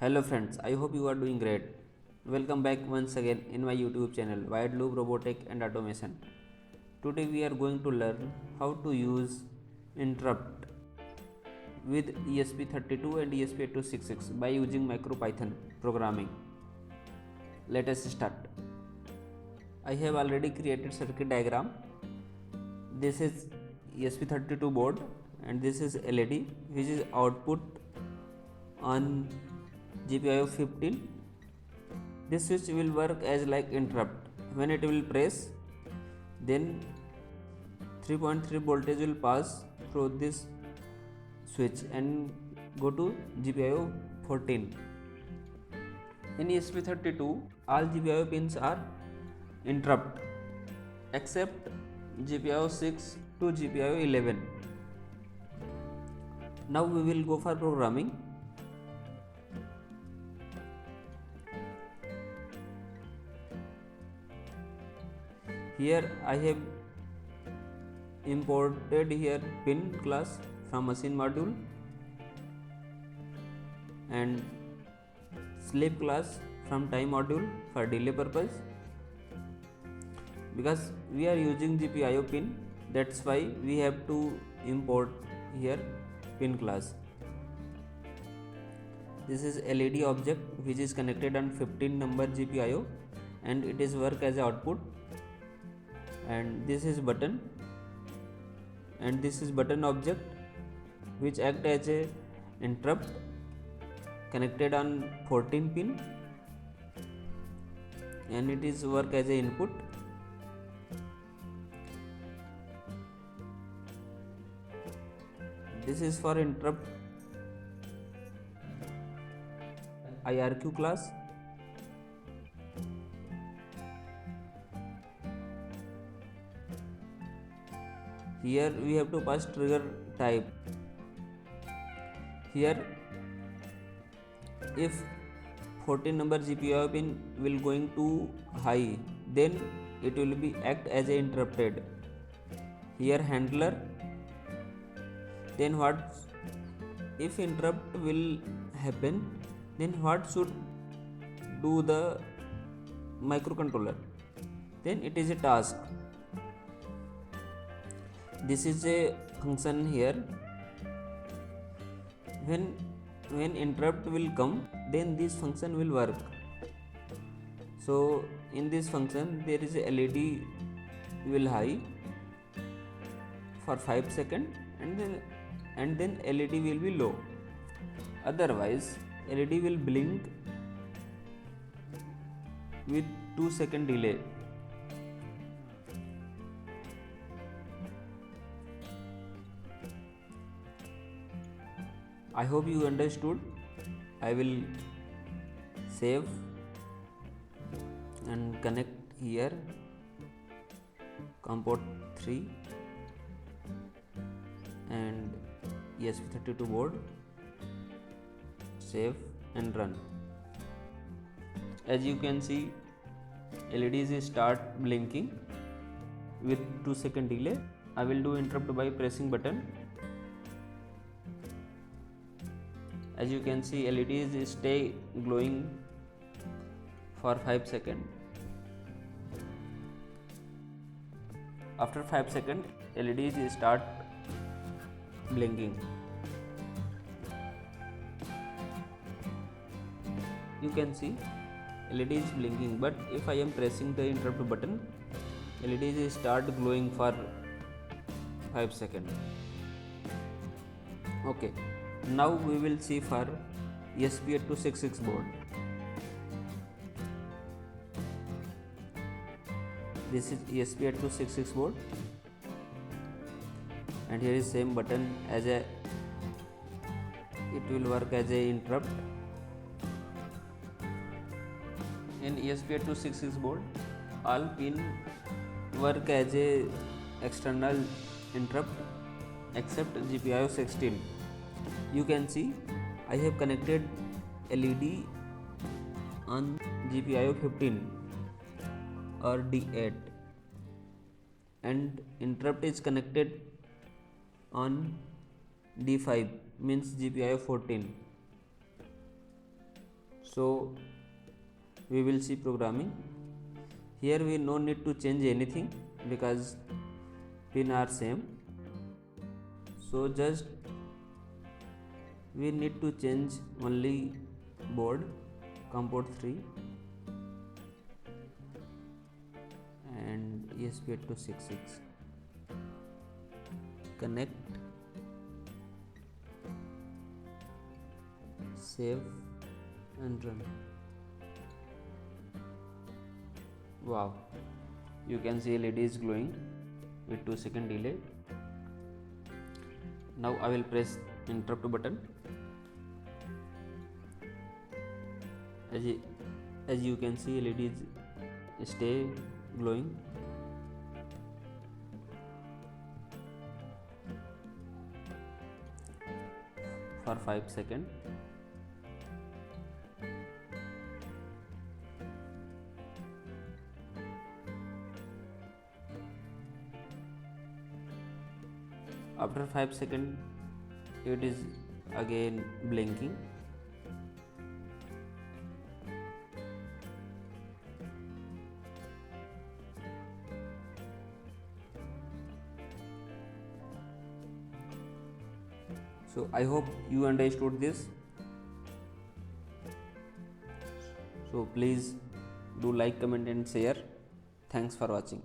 Hello friends, I hope you are doing great. Welcome back once again in my YouTube channel Wide Loop Robotic and Automation. Today we are going to learn how to use interrupt with ESP32 and ESP8266 by using MicroPython programming. Let us start. I have already created circuit diagram. This is ESP32 board and this is LED which is output on GPIO 15. This switch will work as like interrupt. When it will press, then 3.3 voltage will pass through this switch and go to GPIO 14. In ESP32, all GPIO pins are interrupt except GPIO 6 to GPIO 11. Now we will go for programming. Here I have imported here pin class from machine module and sleep class from time module for delay purpose. Because we are using GPIO pin, that's why we have to import here pin class. This is LED object which is connected on 15 number GPIO and it is work as output. And this is button and this is button object which act as a interrupt connected on 14 pin and it is work as a input. This is for interrupt IRQ class. Here we have to pass trigger type. Here if 14 number GPIO pin will going to high, then it will be act as a interrupted. Here handler. Then what if interrupt will happen, then what should do the microcontroller? Then it is a task. This is a function here. When interrupt will come, then this function will work. So in this function there is a LED will high for 5 seconds and then LED will be low. Otherwise LED will blink with 2-second delay. I hope you understood. I will save and connect here COM port 3 and ESP32 board. Save and run. As you can see, LEDs start blinking with 2-second delay. I will do interrupt by pressing button. As you can see, LEDs stay glowing for 5 seconds. After 5 seconds, LEDs start blinking. You can see LED is blinking, but if I am pressing the interrupt button, LEDs start glowing for 5 seconds. Okay, now we will see for ESP8266 board. This is ESP8266 board and here is same button as a, it will work as a interrupt. In ESP8266 board, all pin work as a external interrupt except GPIO 16. You can see I have connected LED on GPIO 15 or D8 and interrupt is connected on D5 means GPIO 14. So we will see programming. Here we no need to change anything because pin are same. So just we need to change only board COM port 3 and ESP8266. Connect, save and run. Wow, you can see LED is glowing with 2-second delay. Now I will press interrupt button. As you can see, LEDs stay glowing. For 5 seconds. After 5 seconds, it is again blinking. So I hope you understood this. So please do like, comment and share. Thanks for watching.